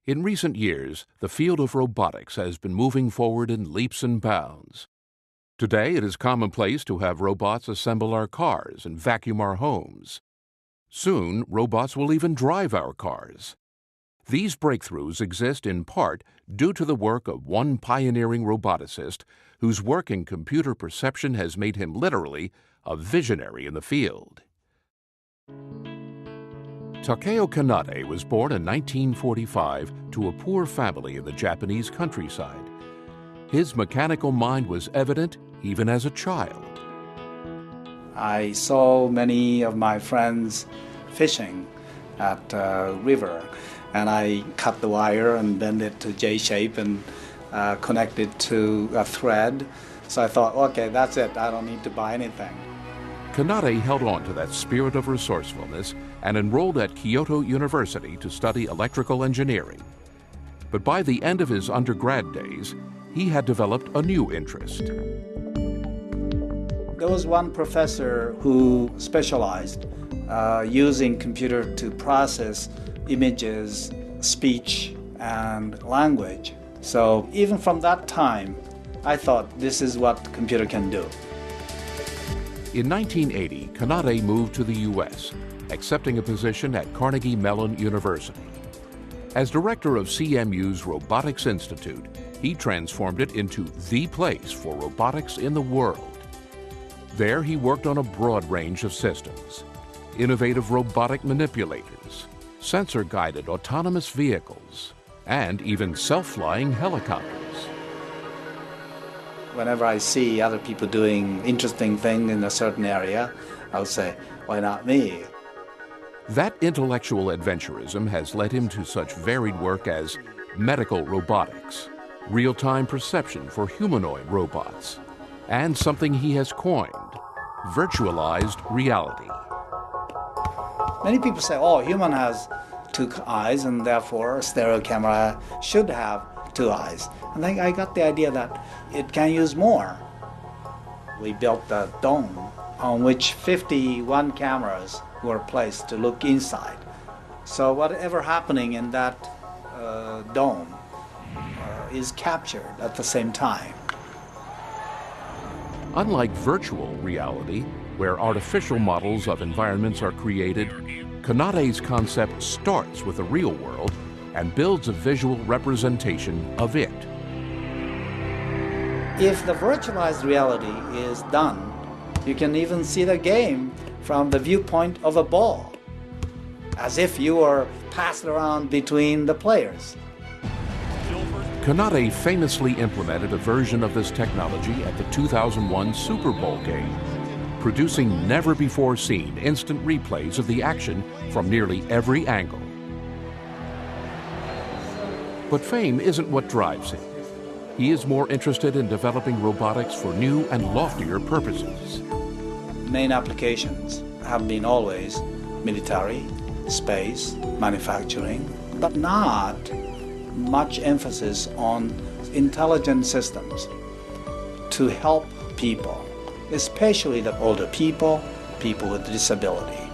In recent years, the field of robotics has been moving forward in leaps and bounds. Today, it is commonplace to have robots assemble our cars and vacuum our homes. Soon, robots will even drive our cars. These breakthroughs exist in part due to the work of one pioneering roboticist whose work in computer perception has made him literally a visionary in the field. Takeo Kanade was born in 1945 to a poor family in the Japanese countryside. His mechanical mind was evident even as a child. I saw many of my friends fishing at a river, and I cut the wire and bend it to J-shape and connect it to a thread. So I thought, okay, that's it. I don't need to buy anything. Kanade held on to that spirit of resourcefulness and enrolled at Kyoto University to study electrical engineering. But by the end of his undergrad days, he had developed a new interest. There was one professor who specialized using computer to process images, speech, and language. So even from that time, I thought this is what computer can do. In 1980, Kanade moved to the U.S., accepting a position at Carnegie Mellon University. As director of CMU's Robotics Institute, he transformed it into the place for robotics in the world. There he worked on a broad range of systems: innovative robotic manipulators, sensor-guided autonomous vehicles, and even self-flying helicopters. Whenever I see other people doing interesting things in a certain area, I'll say, why not me? That intellectual adventurism has led him to such varied work as medical robotics, real-time perception for humanoid robots, and something he has coined, virtualized reality. Many people say, oh, human has two eyes and therefore a stereo camera should have two eyes. And I got the idea that it can use more. We built a dome on which 51 cameras were placed to look inside. So whatever happening in that dome is captured at the same time. Unlike virtual reality, where artificial models of environments are created, Kanade's concept starts with the real world and builds a visual representation of it. If the virtualized reality is done, you can even see the game from the viewpoint of a ball, as if you are passed around between the players. Kanade famously implemented a version of this technology at the 2001 Super Bowl game, producing never-before-seen instant replays of the action from nearly every angle. But fame isn't what drives him. He is more interested in developing robotics for new and loftier purposes. Main applications have been always military, space, manufacturing, but not much emphasis on intelligent systems to help people, especially the older people, people with disability.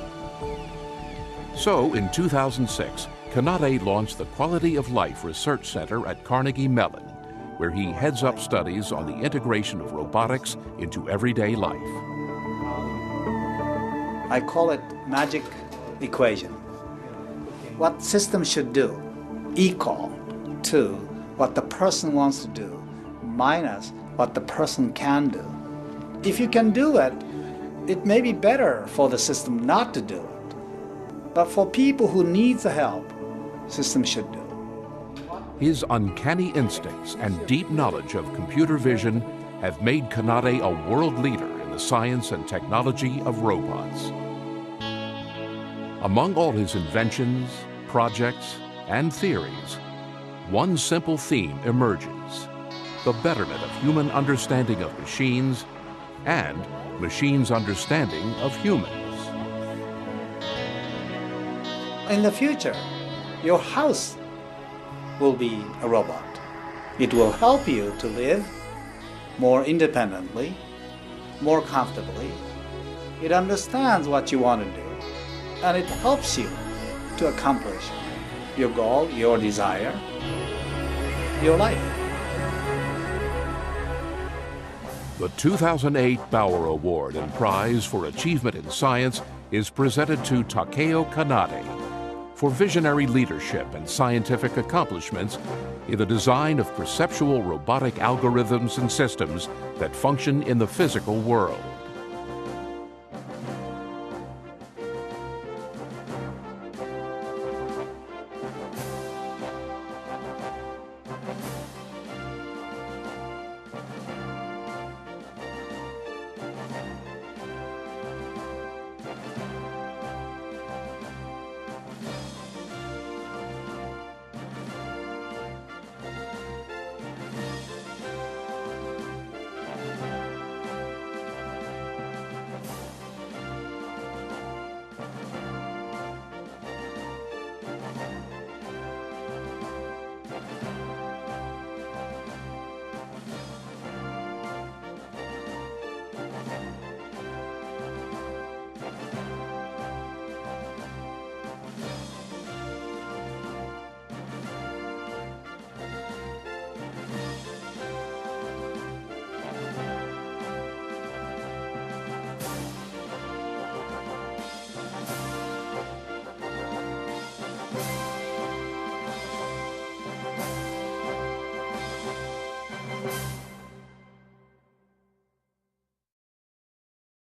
So in 2006, Kanade launched the Quality of Life Research Center at Carnegie Mellon, where he heads up studies on the integration of robotics into everyday life. I call it magic equation. What system should do equal to what the person wants to do minus what the person can do. If you can do it, it may be better for the system not to do it. But for people who need the help, system should do. His uncanny instincts and deep knowledge of computer vision have made Kanade a world leader in the science and technology of robots. Among all his inventions, projects, and theories, one simple theme emerges: the betterment of human understanding of machines and machines' understanding of humans. In the future, your house will be a robot. It will help you to live more independently, more comfortably. It understands what you want to do, and it helps you to accomplish your goal, your desire, your life. The 2008 Bauer Award and Prize for Achievement in Science is presented to Takeo Kanade for visionary leadership and scientific accomplishments in the design of perceptual robotic algorithms and systems that function in the physical world.